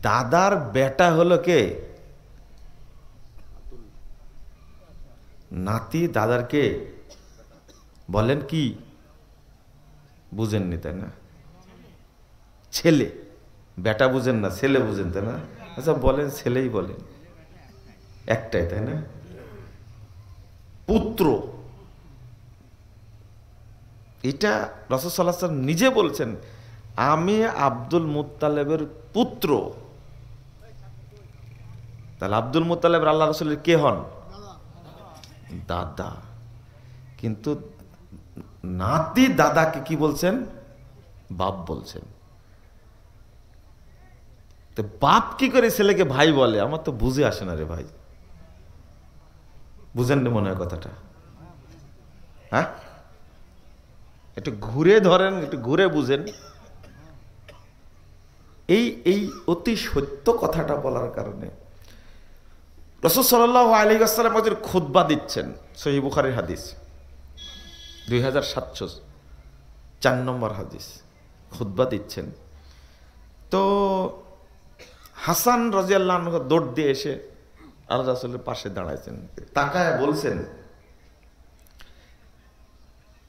দাদার বেটা হলো কে? নাতি দাদার কে? বলেন কি? বুঝেননি তাই না? ছেলে। বেটা বুঝেন না, ছেলে বুঝেন তাই না? আচ্ছা বলেন, ছেলেই বলেন, একটাই তাই না? পুত্র। এটা রাসূল সাল্লাল্লাহু আলাইহি ওয়াসাল্লাম নিজে বলছেন, আমি আব্দুল মুত্তালিবের পুত্র। তাহলে আব্দুল মুত্তালিব আল্লাহ রাসূলের কে হন? দাদা। কিন্তু নাতি দাদাকে কি বলছেন? বাপ বলছেন। তো বাপ কি করে ছেলেকে ভাই বলে? আমার তো বুঝে আসে না রে ভাই। বুঝেন না মনে হয় কথাটা? হ্যাঁ, একটু ঘুরে ধরেন, একটু ঘুরে বুঝেন। এই অতি সত্য কথাটা বলার কারণে রাসূল সাল্লাল্লাহু আলাইহি ওয়াসাল্লাম একজন খুতবা দিচ্ছেন, সহিহ বুখারীর হাদিস 2704 নম্বর হাদিস। খুতবা দিচ্ছেন তো হাসান রাদিয়াল্লাহু আনহু দৌড় দিয়ে এসে আল্লাহ রাসূলের পাশে দাঁড়াইছেন, তাকায় বলছেন,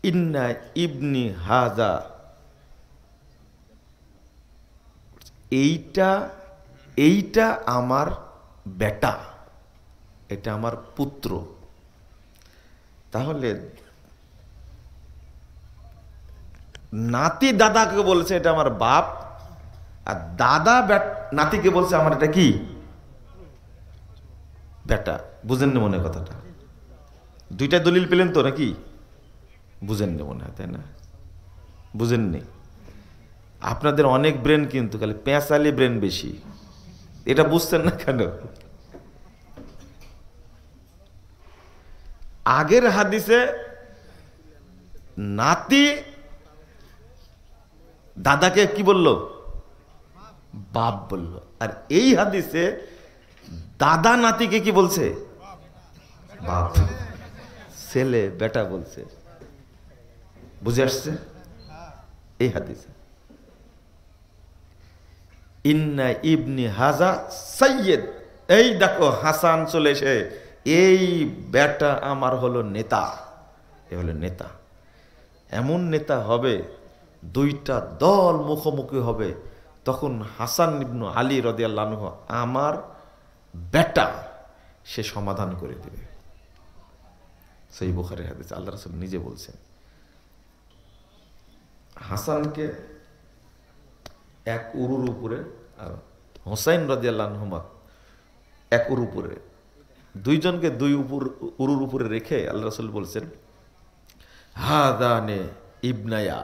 ইন্না ইবনি হাজা, এইটা আমার বেটা, এটা আমার পুত্র। তাহলে নাতি দাদাকে বলছে এটা আমার বাপ, আর দাদা নাতিকে বলছে আমার এটা কি? বেটা। বুঝেননি মনে কথাটা? দুইটা দলিল পেলেন তো নাকি? বুঝেননি মনে হয় তাই না? বুঝেননি? আপনাদের অনেক ব্রেন, কিন্তু খালি পেঁচালি ব্রেন বেশি। এটা বুঝছেন না কেন? আগের হাদিসে নাতি দাদাকে কি বলল? বাপ বলল। আর এই হাদিসে দাদা নাতিকে কি বলছে? বাপ। ছেলে বেটা বলছে। বুঝে আসছে এই হাদিসে? ইন্না ইবনি হাজা সাইয়্যিদ, এই দেখো হাসান চলে এসে, এই বেটা আমার হলো নেতা। এ হলো নেতা। এমন নেতা হবে, দুইটা দল মুখোমুখি হবে, তখন হাসান ইবনু আলী রাদিয়াল্লাহু আনহু আমার বেটা, সে সমাধান করে দেবে। সহিহ বুখারীর হাদিস, আল্লাহ রাসূল নিজে বলছেন। হাসানকে এক উরুর উপরে আর হোসাইন রাদিয়াল্লাহু আনহুমা এক উরুর উপরে, দুইজনকে দুই উরুর উপরে রেখে আল্লাহ রাসূল বলছেন, হাদানে ইবনায়া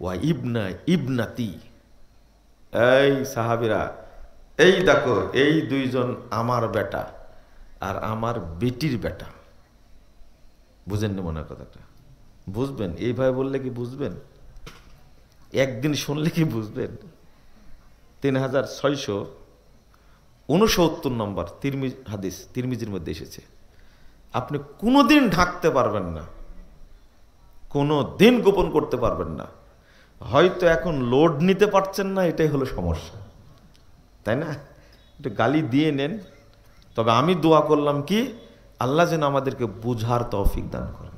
ওয়া ইবনা ইবনাতি, এই সাহাবীরা, এই দেখো এই দুইজন আমার বেটা আর আমার বেটির বেটা। বুঝেন না মনে হয় কথাটা? বুঝবেন, এইভাবে বললে কি বুঝবেন? একদিন শুনলে কি বুঝবেন? 3669 নম্বর হাদিস তিরমিজির মধ্যে এসেছে। আপনি কোনোদিন ঢাকতে পারবেন না, কোনো দিন গোপন করতে পারবেন না। হয়তো এখন লোড নিতে পারছেন না, এটাই হলো সমস্যা, তাই না? একটু গালি দিয়ে নেন, তবে আমি দোয়া করলাম কি, আল্লাহ যেন আমাদেরকে বুঝার তৌফিক দান করেন।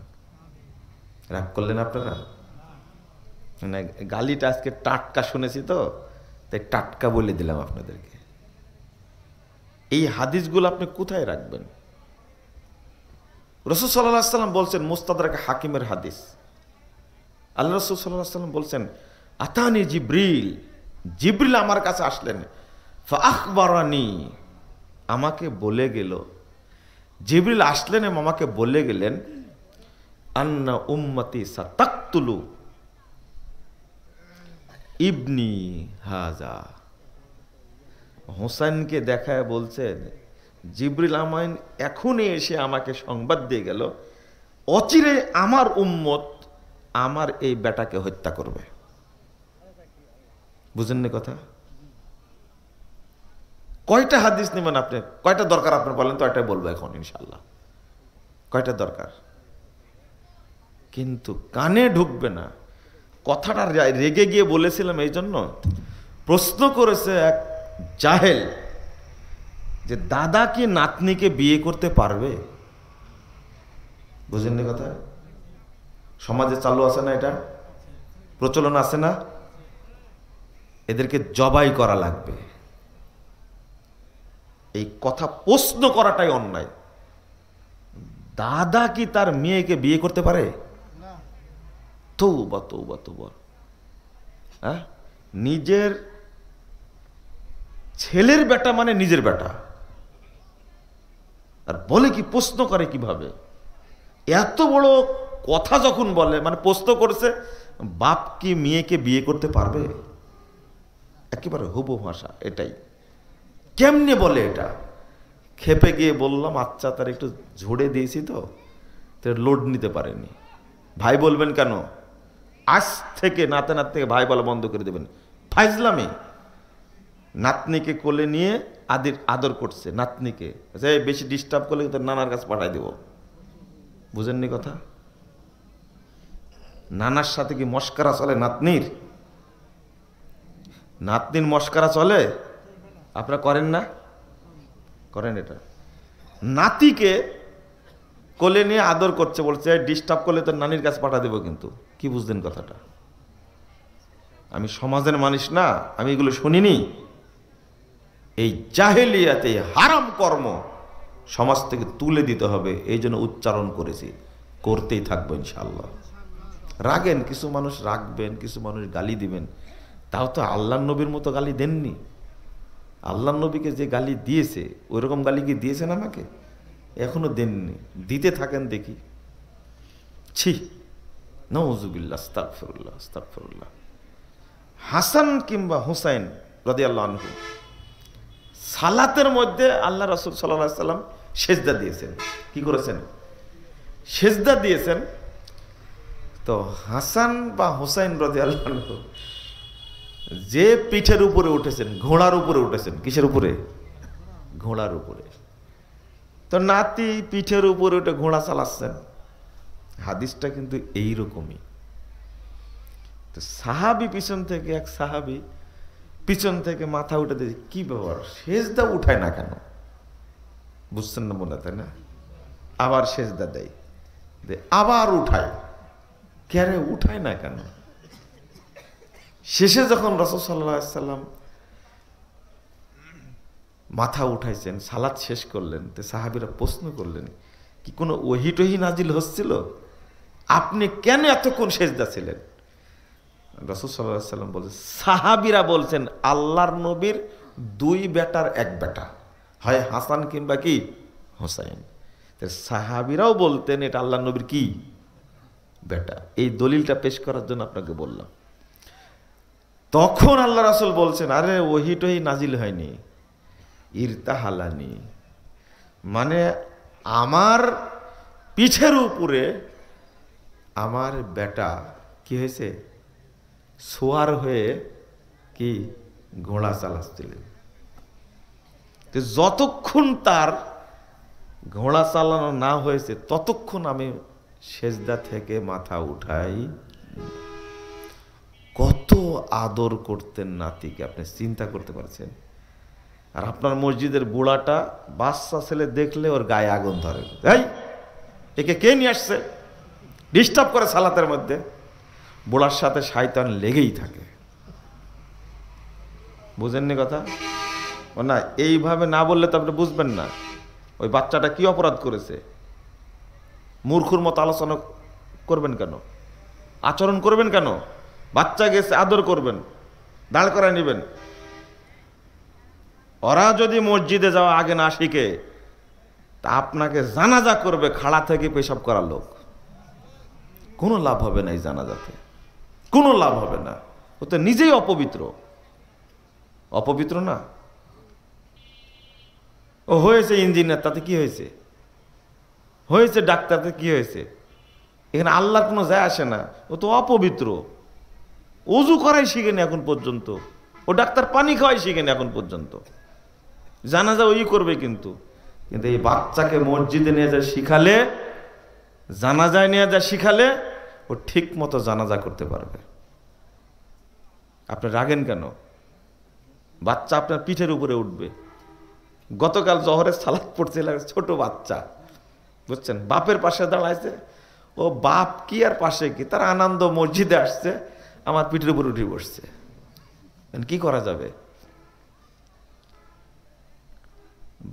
রাগ করলেন আপনারা? মানে গালিটা আজকে টাটকা শুনেছি তো, তাই টাটকা বলে দিলাম আপনাদেরকে। এই হাদিসগুলো আপনি কোথায় রাখবেন? রাসূল সাল্লাল্লাহু আলাইহি ওয়াসাল্লাম বলছেন, মুস্তাদরাক হাকিমের হাদিস, আল্লাহ রাসূল সাল্লাল্লাহু আলাইহি ওয়াসাল্লাম বলছেন, আতানি জিবরিল, জিবরিল আমার কাছে আসলেন, ফাআখবারানি, আমাকে বলে গেল, জিবরিল আসলেন এবং আমাকে বলে গেলেন, আন্না উম্মতি সাতাকতুলু ইবনি হাজা। হোসেনকে দেখায় বলছেন, জিবরিল আমিন এখনই এসে আমাকে সংবাদ দিয়ে গেল, অচিরে আমার উম্মত আমার এই বেটাকে হত্যা করবে। বুঝেন না কথা? কয়টা হাদিস নেবেন আপনি? কয়টা দরকার আপনার বলেন তো? এটাই বলবো এখন ইনশাল্লাহ। কয়টা দরকার? কিন্তু কানে ঢুকবে না কথাটা। রেগে গিয়ে বলেছিলাম এই জন্য, প্রশ্ন করেছে এক জাহেল যে দাদা কি নাতনিকে বিয়ে করতে পারবে? বুঝেননি কথা? সমাজে চালু আছে না, এটা প্রচলন আছে না? এদেরকে জবাই করা লাগবে। এই কথা প্রশ্ন করাটাই অন্যায়। দাদা কি তার মেয়েকে বিয়ে করতে পারে? তৌবা তৌবা তৌবা। হ্যাঁ, নিজের ছেলের বেটা মানে নিজের বেটা, আর বলে কি, প্রশ্ন করে কিভাবে? এত বড় কথা যখন বলে, মানে প্রশ্ন করছে বাপ কি মেয়েকে বিয়ে করতে পারবে? একেবারে হুবহু ভাষা এটাই। কেমনে বলে এটা? খেপে গিয়ে বললাম, আচ্ছা তার একটু ঝুড়ে দিয়েছি তো লোড নিতে পারেনি। ভাই বলবেন কেন? আজ থেকে নাতে নাত থেকে ভাই বলা বন্ধ করে দেবেন। ফাইজলামি। নাতনিকে কোলে নিয়ে আদর করছে নাতনিকে, বেশি ডিস্টার্ব করলে তোর নানার কাছে পাঠাই দেব। বুঝেননি কথা? নানার সাথে কি মস্কারা চলে নাতনির? নাতনির মস্কারা চলে? আপনারা করেন না? করেন এটা? নাতিকে কোলে নিয়ে আদর করছে, বলছে ডিস্টার্ব করলে তোর নানির কাছে পাঠা দেবো। কিন্তু কি বুঝলেন কথাটা? আমি সমাজের মানুষ না, আমি এগুলো শুনিনি। এই জাহেলিয়াতে হারাম কর্ম সমাজ থেকে তুলে দিতে হবে, এই জন্য উচ্চারণ করেছি, করতেই থাকবো ইনশাআল্লাহ। রাগেন, কিছু মানুষ রাখবেন, কিছু মানুষ গালি দিবেন, তাও তো আল্লাহ নবীর মতো গালি দেননি। আল্লাহ নবীকে যে গালি দিয়েছে ওইরকম গালি কি দিয়েছেন আমাকে? এখনো দেননি, দিতে থাকেন দেখি। ছি, নাউযুবিল্লাহ, আস্তাগফিরুল্লাহ, আস্তাগফিরুল্লাহ। হাসান কিংবা হুসাইন রাদিয়াল্লাহু আনহু সালাতের মধ্যে আল্লাহ রাসূল সাল্লাল্লাহু আলাইহি সাল্লাম সেজদা দিয়েছেন। কি করেছেন? সেজদা দিয়েছেন। তো হাসান বা হুসাইন রাদিয়াল্লাহু আনহু যে পিঠের উপরে উঠেছেন, ঘোড়ার উপরে উঠেছেন। কিসের উপরে? ঘোড়ার উপরে। তো নাতি পিঠের উপরে উঠে ঘোড়া চালাচ্ছেন। হাদিসটা কিন্তু এইরকমই। তো সাহাবি পিছন থেকে, এক সাহাবি পিছন থেকে মাথা উঠে দিয়ে, কি ব্যাপার, সেজদা উঠায় না কেন? বুঝছেন না মনে, তাই না? আবার সেজদা দেয়, আবার উঠায়, কেরে উঠায় না কেন? শেষে যখন রাসূল সাল্লাল্লাহু আলাইহি সাল্লাম মাথা উঠাইছেন, সালাত শেষ করলেন, তো সাহাবীরা প্রশ্ন করলেন, কি কোনো ওহী টহি নাজিল হচ্ছিল? আপনি কেন এতক্ষণ সেজদা ছিলেন? রাসূল সাল্লাল্লাহু আলাইহি সাল্লাম বলছেন, সাহাবীরা বলছেন আল্লাহর নবীর দুই বেটার এক বেটা, হয় হাসান কিংবা কি হুসাইন। সাহাবীরাও বলতেন এটা আল্লাহর নবীর কি বেটা। এই দলিলটা পেশ করার জন্য আপনাকে বললাম। তখন আল্লাহ রাসূল বলছেন, আরে ওহী টহি নাজিল হয়নি, ইরতাহালানি, মানে আমার পিঠের উপরে আমার বেটা কি হয়েছে, সোয়ার হয়ে কি ঘোড়া চালাচ্ছিলেন। যতক্ষণ তার ঘোড়া চালানো না হয়েছে ততক্ষণ আমি সেজদা থেকে মাথা উঠাই। কত আদর করতেন নাতিকে, আপনি চিন্তা করতে পারছেন? আর আপনার মসজিদের বুড়াটা বাচ্চা ছেলে দেখলে ওর গায়ে আগুন ধরে, এই একে কে নিয়ে আসছে, ডিস্টার্ব করে সালাতের মধ্যে। বুড়ার সাথে শয়তান লেগেই থাকে। বুঝেননি কথা? ও না, এইভাবে না বললে তো আপনি বুঝবেন না ওই বাচ্চাটা কি অপরাধ করেছে। মূর্খুর মতো আলোচনা করবেন কেন? আচরণ করবেন কেন? বাচ্চা গেছে, আদর করবেন, দাঁড় করায় নেবেন। ওরা যদি মসজিদে যাওয়া আগে না শিখে, তা আপনাকে জানাজা করবে খাড়া থেকে পেশাব করার লোক। কোনো লাভ হবে না এই জানাজাতে, কোনো লাভ হবে না। ও তো নিজেই অপবিত্র, অপবিত্র না? ও হয়েছে ইঞ্জিনিয়ার, তাতে কি হয়েছে? হয়েছে ডাক্তার, তাতে কি হয়েছে? এখানে আল্লাহর কোনো যায় আসে না। ও তো অপবিত্র, ওযু করাই শিখেনি এখন পর্যন্ত, ও ডাক্তার পানি খাওয়াই শিখেনি এখন পর্যন্ত। জানাজা ওই করবে, কিন্তু কিন্তু এই বাচ্চাকে মসজিদে নিয়ে যা শিখালে, জানাজায় নিয়ে যা শিখালে, ও ঠিক মতো জানাজা করতে পারবে। আপনি রাগেন কেন? বাচ্চা আপনার পিঠের উপরে উঠবে। গতকাল জহরের সালাত পড়তে লাগে, ছোট বাচ্চা, বুঝছেন, বাপের পাশে দাঁড়াইছে, ও বাপ কি আর পাশে কি, তার আনন্দ, মসজিদে আসছে, আমার পিঠের উপর উঠে বসছে। কি করা যাবে?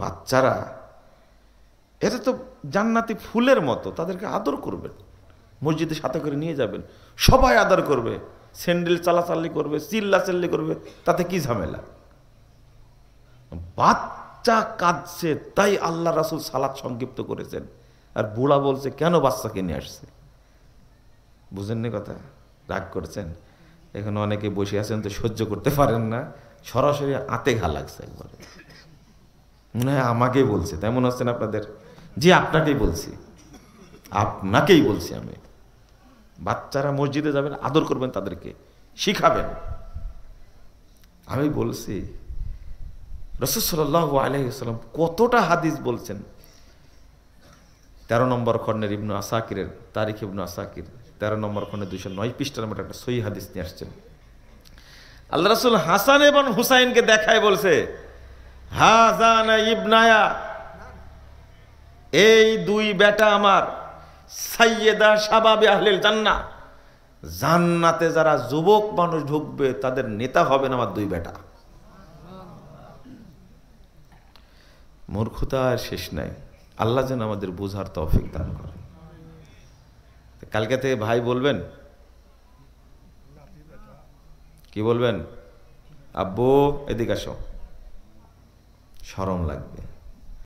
বাচ্চারা এটা তো জান্নাতি ফুলের মতো, তাদেরকে আদর করবেন, মসজিদে সাথে করে নিয়ে যাবেন, সবাই আদর করবে, স্যান্ডেল চালাচাল্লি করবে, চিল্লাচিল্লি করবে, তাতে কি ঝামেলা? বাচ্চা কাঁদছে তাই আল্লাহ রাসূল সালাত সংক্ষিপ্ত করেছেন, আর বুড়া বলছে কেন বাচ্চাকে নিয়ে আসছে? বুঝেননি কথা? রাগ করছেন? এখন অনেকে বসে আছেন তো সহ্য করতে পারেন না, সরাসরি আতে ঘা লাগছে একবারে, মনে হয় আমাকেই বলছে, তেমন হচ্ছেন আপনাদের? জি, আপনাকেই বলছি, আপনাকেই বলছি আমি। বাচ্চারা মসজিদে যাবেন, আদর করবেন, তাদেরকে শিখাবেন। আমি বলছি রাসূল সাল্লাল্লাহু আলাইহি ওয়াসাল্লাম কতটা হাদিস বলছেন। 13 নম্বর খণ্ডের ইবনু আসাকিরের তারিখ, ইবনু আসাকির 13 নম্বর খণ্ডে 209 পৃষ্ঠার মধ্যে একটা সহিহ হাদিস নিয়ে আসছেন। আল্লাহ রাসূল হাসান এবং হুসাইনকে দেখায় বলছে, হাযানা ইবনায়া, এই দুই বেটা আমার, সাইয়্যিদা শাবাবে আহলিল জান্নাহ, জান্নাতে যারা যুবক মানুষ ঢুকবে তাদের নেতা হবেন আমার দুই বেটা। মূর্খতা আর শেষ নাই। আল্লাহ যেন আমাদের বোঝার তৌফিক দান করেন। কালকে থেকে ভাই বলবেন, কি বলবেন? আব্বু এদিকে আসো, শরম লাগবে।